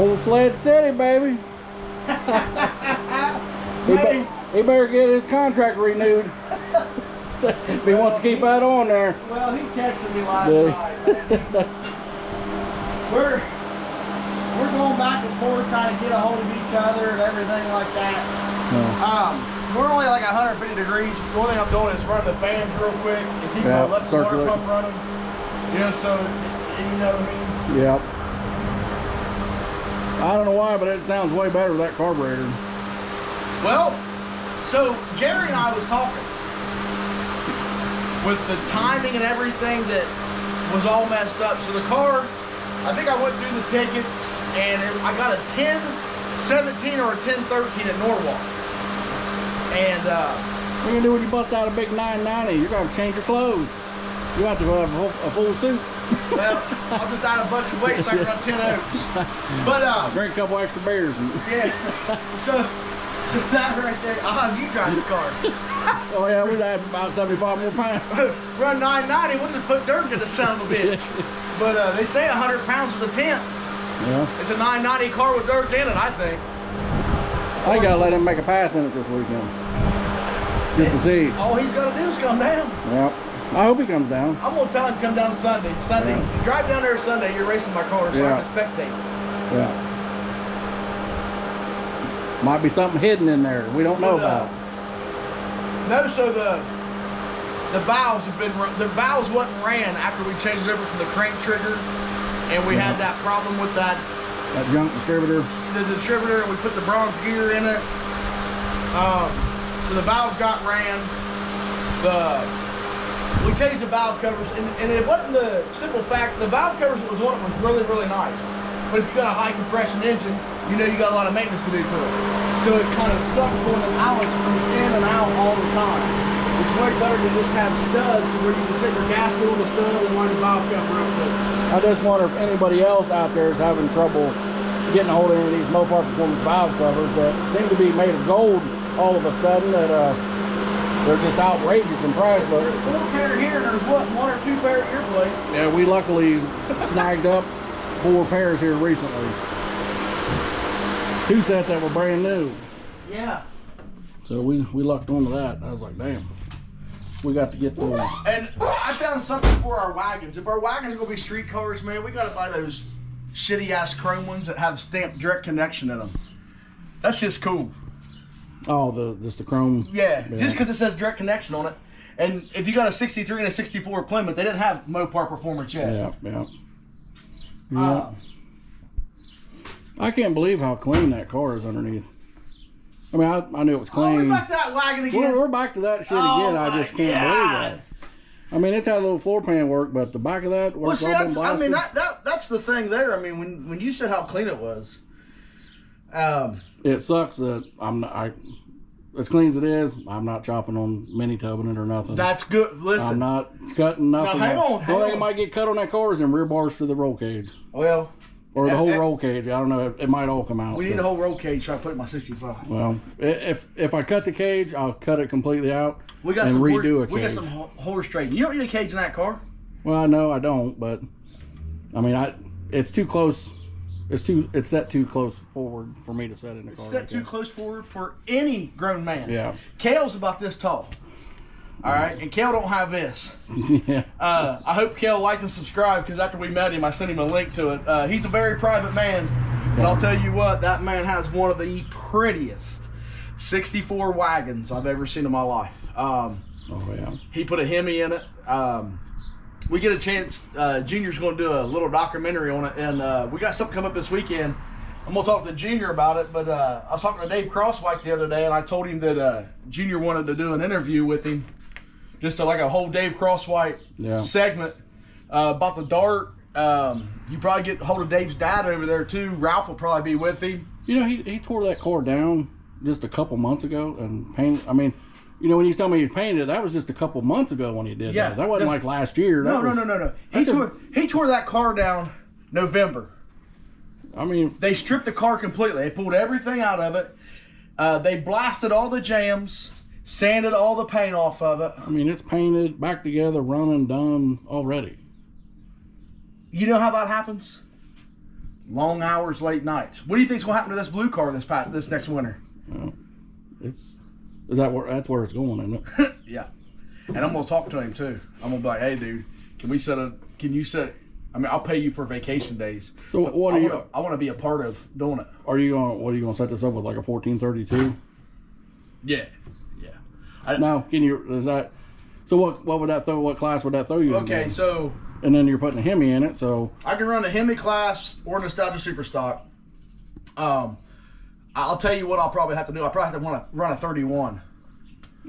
Old Sled City, baby. He better get his contract renewed. If he wants to keep that on there. Well, he texted me last night. We're going back and forth trying to get a hold of each other and everything like that. We're only like 150 degrees. The only thing I'm doing is running the fans real quick and keep my electric water pump running. You know, so you know what I mean? Yep. I don't know why, but it sounds way better with that carburetor. Well, so Jerry and I was talking with the timing and everything that was all messed up. So the car, I think I went through the tickets and I got a 10-17 or a 10-13 at Norwalk. And what are you gonna do when you bust out a big 990? You're gonna change your clothes. You have to go have a full suit. Well, I'll just add a bunch of weight so I can run 10 oaks. But drink a couple extra beers. Yeah. So that right there, I'll have you drive the car. Oh yeah, we'd have about 75 more pounds. Run 990, we'll just put dirt in the son of a bitch. But they say 100 pounds is a tenth. Yeah. It's a 990 car with dirt in it, I think. I gotta let him make a pass in it this weekend. Just to see. All he's gotta do is come down. Yep. I hope he comes down. I'm gonna tell him to come down Sunday. You drive down there Sunday, you're racing my car, so I can spectate. Yeah. Might be something hidden in there we don't know about. No, so the valves have been, the valves wasn't ran after we changed it over from the crank trigger, and we had that problem with that junk distributor. The distributor, and we put the bronze gear in it. So the valves got ran. We changed the valve covers, and it wasn't the simple fact. The valve covers was one that was really, really nice. But if you got a high compression engine, you know you got a lot of maintenance to do to it. So it kind of sucked pulling them out in and out all the time. It's way better to just have studs where you can sit your gasket on the stud and line the valve cover up with. I just wonder if anybody else out there is having trouble getting a hold of any of these Mopar Performance valve covers that seem to be made of gold all of a sudden, that they're just outrageous in price. But there's 4 pair here and there's what, 1 or 2 pair at your place? Yeah, we luckily snagged up 4 pairs here recently. 2 sets that were brand new. Yeah. So we lucked onto that. I was like, damn, we got to get those. And I found something for our wagons. If our wagons are gonna be street cars, man, we gotta buy those shitty ass chrome ones that have stamped direct connection in them. That's just cool. Oh, just the chrome. Yeah, just because it says direct connection on it. And if you got a 63 and a 64 Plymouth, they didn't have Mopar Performance yet. Yeah. I can't believe how clean that car is underneath. I mean, I knew it was clean. Oh, we're back to that wagon again. We're back to that shit again. I just can't believe that. I mean, it's had a little floor pan work, but the back of that works. Well, see, I mean, that's the thing there. I mean, when you said how clean it was, it sucks that as clean as it is, I'm not chopping on mini tubbing it or nothing. That's good. Listen, I'm not cutting nothing. Now, hang on. The only thing that might get cut on that car is them rear bars for the roll cage. Well, or the whole roll cage. I don't know. It might all come out. We need a whole roll cage so I put it in my 65. Well, if I cut the cage, I'll cut it completely out and redo a cage. We got some horse trading. You don't need a cage in that car. Well, I know I don't, but I mean, it's too close. It's set too close forward for me to set in the car. It's set too close forward for any grown man. Yeah. Kale's about this tall. All right, and Kale don't have this. Yeah. I hope Kale liked and subscribed, because after we met him, I sent him a link to it. He's a very private man, but I'll tell you what, that man has one of the prettiest 64 wagons I've ever seen in my life. Oh yeah. He put a Hemi in it. We get a chance. Junior's going to do a little documentary on it, and we got something coming up this weekend. I'm going to talk to Junior about it, but I was talking to Dave Crosswhite the other day, and I told him that Junior wanted to do an interview with him, just like a whole Dave Crosswhite segment about the Dart. You probably get hold of Dave's dad over there too. Ralph will probably be with him. You know, he tore that car down just a couple months ago and painted. I mean, you know, when he's telling me he painted it, that was just a couple months ago when he did that. That wasn't like last year. No. He tore that car down November. I mean, they stripped the car completely. They pulled everything out of it. They blasted all the jams, sanded all the paint off of it. I mean, it's painted, back together, running, done already. You know how that happens? Long hours, late nights. What do you think's gonna happen to this blue car this next winter? That's where it's going, isn't it? Yeah. And I'm gonna talk to him too. I'm gonna be like, hey, dude, can you set? I mean, I'll pay you for vacation days. So what are you? I want to be a part of doing it. What are you gonna set this up with, like a 1432? Yeah. Now, so what would that throw? What class would that throw you? Okay, in? so. And then you're putting a Hemi in it, so. I can run a Hemi class or Nostalgia Super Stock. I'll tell you what I'll probably have to do. I probably have to run a 31.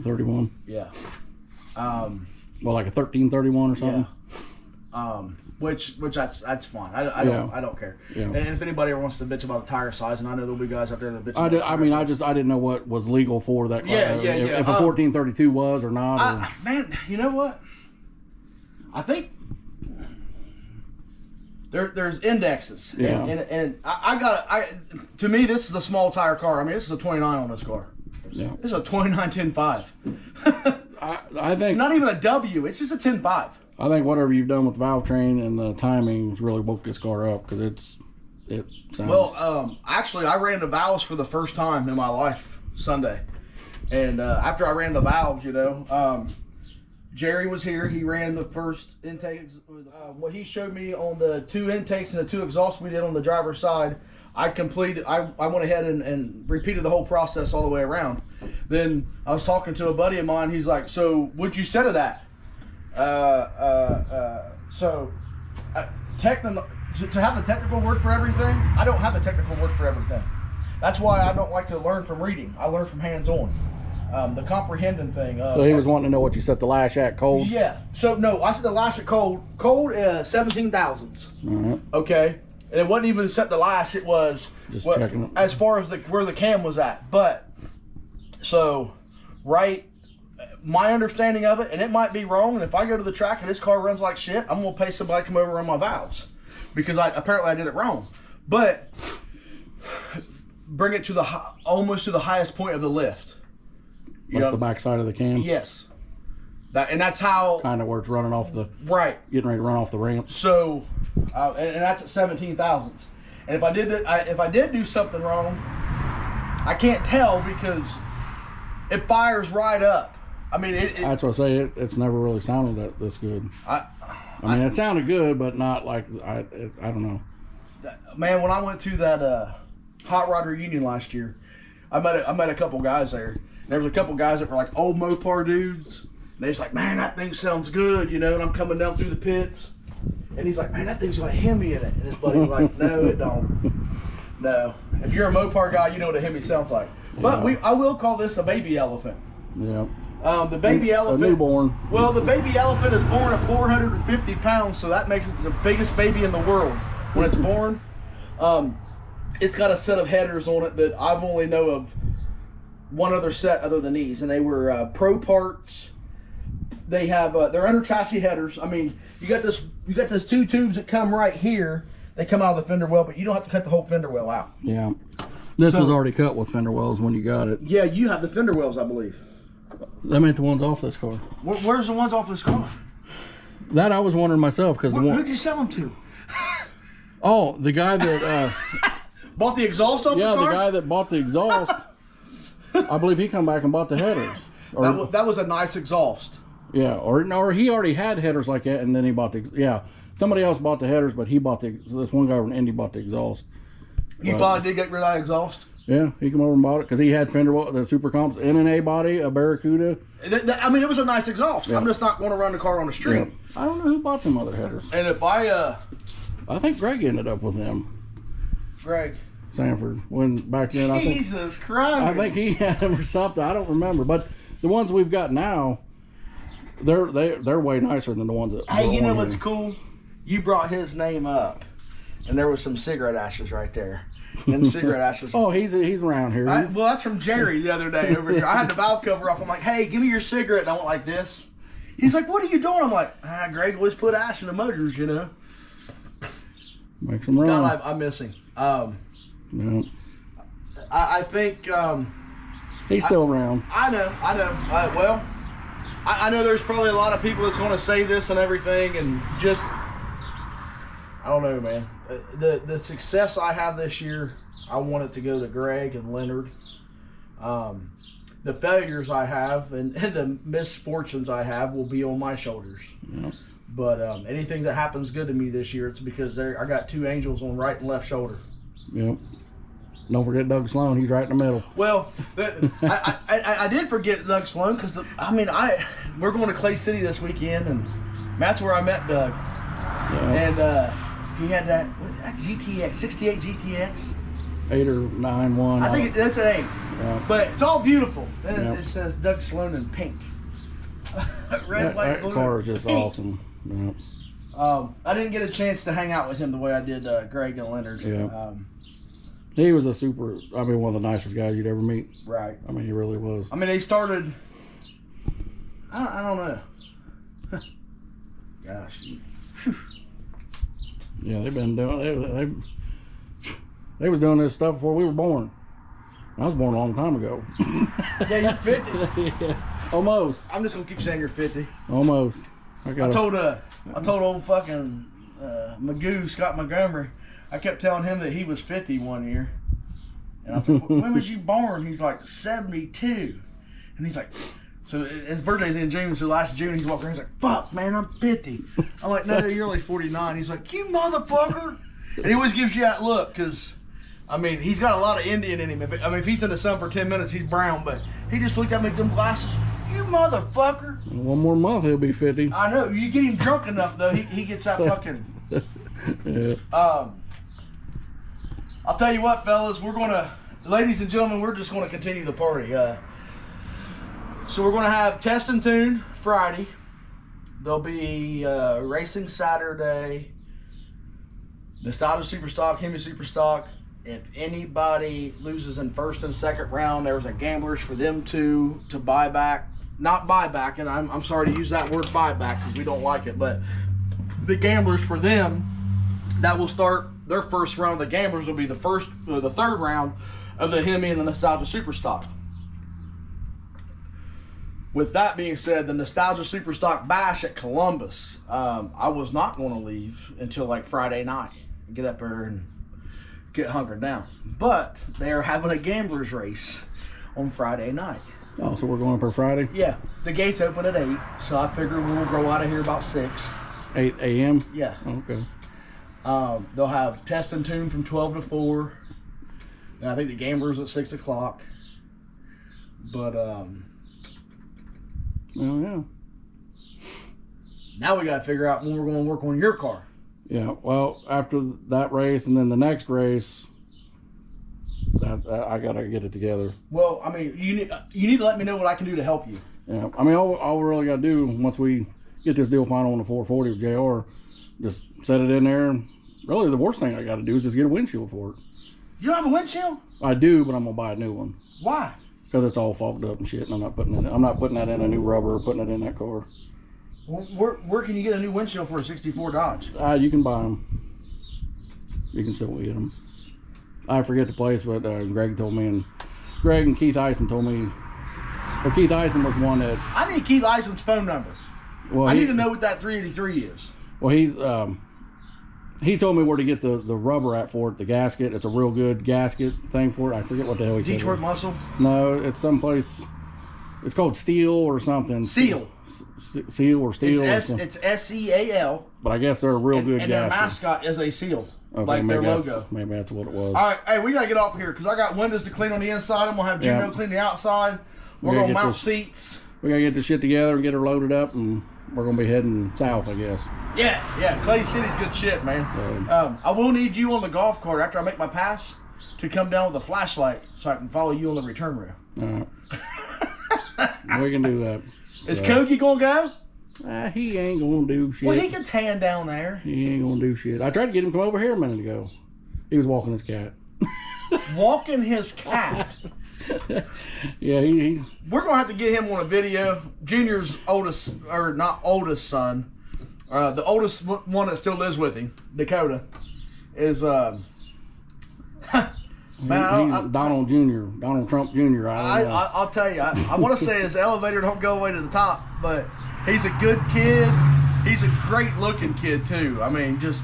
31. Yeah. Well, like a 1331 or something. Yeah. Which that's fine. I don't care. Yeah. And if anybody ever wants to bitch about the tire size, and I know there'll be guys out there that bitch. I didn't know what was legal for that class. Yeah. If a 1432 was or not. Man, you know what? I think there's indexes. Yeah. And to me, this is a small tire car. I mean, this is a 29 on this car. Yeah. This is a 29 10.5. I think not even a W. It's just a 10.5. I think whatever you've done with the valve train and the timing's really woke this car up, because it sounds. Well, actually, I ran the valves for the first time in my life Sunday, and after I ran the valves, Jerry was here. He ran the first intake. What he showed me on the 2 intakes and the 2 exhausts we did on the driver's side, I went ahead and repeated the whole process all the way around. Then I was talking to a buddy of mine. He's like, "So what'd you set it at?" To have the technical word for everything, I don't have a technical word for everything. That's why I don't like to learn from reading. I learn from hands-on. The comprehending thing. So he was wanting to know what you set the lash at cold? Yeah. So no, I set the lash at cold. Cold 17 thousandths. Right. Okay. And it wasn't even set the lash. It was just checking it. As far as where the cam was at. But so my understanding of it, and it might be wrong, and if I go to the track and this car runs like shit, I'm gonna pay somebody to come over and run my valves, because apparently I did it wrong. But bring it to almost to the highest point of the lift. Like the back side of the cam? Yes. That's how kind of where it's running off the getting ready to run off the ramp. So and that's at 17 thousandths. And if I did do something wrong, I can't tell, because it fires right up. I mean, that's what I say. It's never really sounded this good. I mean, it sounded good, but not like I don't know. Man, when I went to that hot rod reunion last year, I met a couple guys there. There was a couple guys that were like old Mopar dudes. And they're just like, "Man, that thing sounds good," And I'm coming down through the pits, and he's like, "Man, that thing's got a Hemi in it." And his buddy was like, "No, it don't. No. If you're a Mopar guy, you know what a Hemi sounds like." Yeah. But I will call this a baby elephant. Yeah. The baby elephant. A newborn. Well, the baby elephant is born at 450 pounds, so that makes it the biggest baby in the world when it's born. It's got a set of headers on it that I've only know of one other set other than these, and they were Pro Parts. They have they're under chassis headers. I mean, you got this 2 tubes that come right here. They come out of the fender well, but you don't have to cut the whole fender well out. Yeah. This was already cut with fender wells when you got it. Yeah, you have the fender wells, I believe. That meant the ones off this car. Where's the ones off this car? That I was wondering myself, because who'd you sell them to? Oh, the guy that bought the exhaust off the car? Yeah, the guy that bought the exhaust. I believe he come back and bought the headers. That was a nice exhaust. Yeah, or he already had headers like that, and then he bought somebody else bought the headers, but this one guy from Indy bought the exhaust. You finally did get rid of that exhaust? Yeah, he came over and bought it because he had the Super Comps NNA body, a Barracuda. I mean, it was a nice exhaust. Yeah. I'm just not going to run the car on the street. Yeah. I don't know who bought them other headers. And if I think Greg ended up with them. Greg Sanford, when back then. Jesus Christ! I think he had them or something. I don't remember, but the ones we've got now, they're way nicer than the ones that. Hey, you know what's cool? You brought his name up, and there was some cigarette ashes right there. And cigarette ashes. Oh, he's around here. Well, that's from Jerry the other day over here. I had the valve cover off. I'm like, "Hey, give me your cigarette." And I went like this. He's like, "What are you doing?" I'm like, "Greg always put ash in the motors, Makes him run. God, I miss him. Yeah. I think he's still around. I know. Well, I know there's probably a lot of people that's going to say this and everything, and just I don't know, man. The success I have this year, I want it to go to Greg and Leonard. The failures I have and the misfortunes I have will be on my shoulders. Yep. But anything that happens good to me this year, it's because I got two angels on right and left shoulder. Yep. Don't forget Doug Sloan. He's right in the middle. Well, I did forget Doug Sloan because we're going to Clay City this weekend, and that's where I met Doug. Yeah. And he had that GTX 68 GTX. 8 or 9 1. I think that's an 8. Yeah. But it's all beautiful. And Yeah. it says Doug Sloan in pink. Red, white, that blue. car is just pink. awesome. Yeah. I didn't get a chance to hang out with him the way I did Greg and Leonard. Yeah. He was one of the nicest guys you'd ever meet. Right. I mean, he really was. I mean, they started. I don't know. Gosh. Yeah, they've been doing. They was doing this stuff before we were born. I was born a long time ago. Yeah, you're 50. Yeah, almost. I'm just gonna keep saying you're 50. Almost. I told old fucking Magoo, Scott Montgomery. I kept telling him that he was 50 one year, and I said, "When was you born?" He's like 72, and he's like, so his birthday's in June. So last June he's walking around. He's like, "Fuck, man, I'm 50." I'm like, "No, you're only 49." He's like, "You motherfucker," and he always gives you that look because. I mean, he's got a lot of Indian in him. If he's in the sun for 10 minutes, he's brown. But he just looked at me with them glasses. You motherfucker. One more month, he'll be 50. I know. You get him drunk enough, though, he gets that fucking... Yeah. I'll tell you what, fellas. We're going to... Ladies and gentlemen, we're just going to continue the party. So we're going to have Test and Tune Friday. There'll be Racing Saturday. Nostalgia Super Stock, Hemi Super Stock. If anybody loses in first and second round, there's a gamblers for them to buy back. Not buy back, and I'm sorry to use that word buy back because we don't like it, but the gamblers for them, that will start their first round. The gamblers will be the third round of the Hemi and the Nostalgia Super Stock. With that being said, the Nostalgia Super Stock Bash at Columbus, I was not going to leave until like Friday night. Get up there and get hunkered down. But they are having a gamblers race on Friday night. Oh, so we're going for Friday? Yeah. The gates open at 8, so I figure we'll grow out of here about 6. 8 a.m.? Yeah. Okay. They'll have Test and Tune from 12 to 4. And I think the gamblers at 6 o'clock. But, Oh, yeah. now we got to figure out when we're going to work on your car. Yeah, well, after that race and then the next race, I gotta get it together. Well, I mean, you need to let me know what I can do to help you. Yeah, I mean, all we really gotta do once we get this deal final on the 440 with JR, just set it in there. And really, the worst thing I gotta do is just get a windshield for it. You don't have a windshield? I do, but I'm gonna buy a new one. Why? Because it's all fogged up and shit, and I'm not putting that in a new rubber or putting it in that car. Where can you get a new windshield for a 64 Dodge? You can buy them. You can still get them. I forget the place, but Greg and Keith Eisen told me. Well, Keith Eisen was one that. I need Keith Eisen's phone number. Well, I need to know what that 383 is. Well, he told me where to get the rubber at for it, the gasket. It's a real good gasket thing for it. I forget what the hell he said. Detroit Muscle? No, it's someplace. It's called Steel or something. Seal. Seal or Steel. It's SEAL. But I guess they're a real good and gasket. their mascot is a seal. Okay, like their logo. Maybe that's what it was. All right, hey, we got to get off here because I got windows to clean on the inside. I'm going to have Juno clean the outside. We're going to mount seats. We got to get this shit together and get her loaded up, and we're going to be heading south, I guess. Yeah. Clay City's good shit, man. I will need you on the golf cart after I make my pass to come down with a flashlight so I can follow you on the return rail. All right. We can do that. Is Kogi going to go? He ain't going to do shit. Well, he can tan down there. He ain't going to do shit. I tried to get him to come over here a minute ago. He was walking his cat. Walking his cat? Yeah, he We're going to have to get him on a video. Junior's oldest, or not oldest son, the oldest one that still lives with him, Dakota, is, man, Donald Jr., Donald Trump Jr. I'll tell you, I want to say his elevator don't go all the way to the top, but he's a good kid. He's a great looking kid too. I mean, just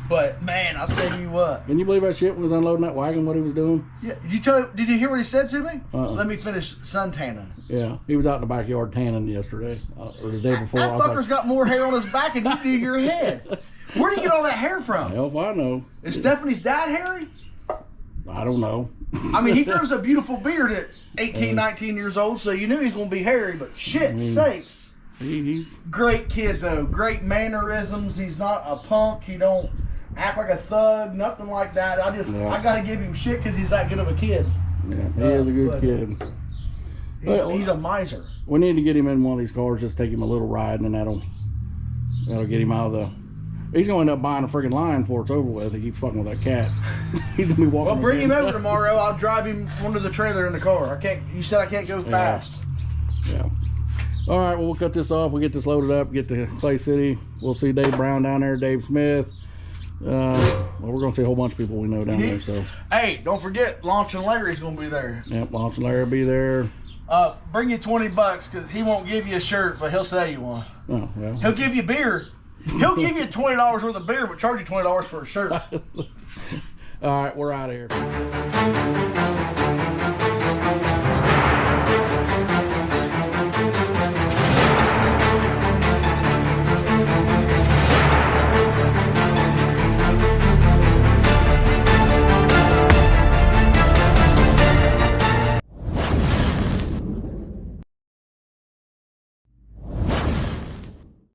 But man, I'll tell you what. Can you believe that shit was unloading that wagon? What he was doing? Yeah. Did you hear what he said to me? Let me finish sun tanning. Yeah, he was out in the backyard tanning yesterday or the day before. That fucker's got more hair on his back than you do your head. Where do you get all that hair from? Hell if I know. Is Stephanie's dad hairy? I don't know. I mean, he grows a beautiful beard at 18, 19 years old, so you knew he's going to be hairy, but shit sakes. He's great kid, though. Great mannerisms. He's not a punk. He don't act like a thug, nothing like that. I got to give him shit because he's that good of a kid. Yeah, he is a good kid. He's a miser. We need to get him in one of these cars, just take him a little ride, and that'll get him out of the... He's going to end up buying a freaking line before it's over with. He keeps fucking with that cat. He's going to be walking. Well, bring him over tomorrow. I'll drive him under the trailer in the car. You said I can't go fast. Yeah. All right, well, we'll cut this off. We'll get this loaded up, get to Clay City. We'll see Dave Brown down there, Dave Smith. Well, we're going to see a whole bunch of people we know down there. So, hey, don't forget, Launch and Larry's going to be there. Yep, Launch and Larry will be there. Bring you $20 because he won't give you a shirt, but he'll sell you one. Oh, well. He'll give you beer. He'll give you $20 worth of beer, but charge you $20 for a shirt. All right, we're out of here.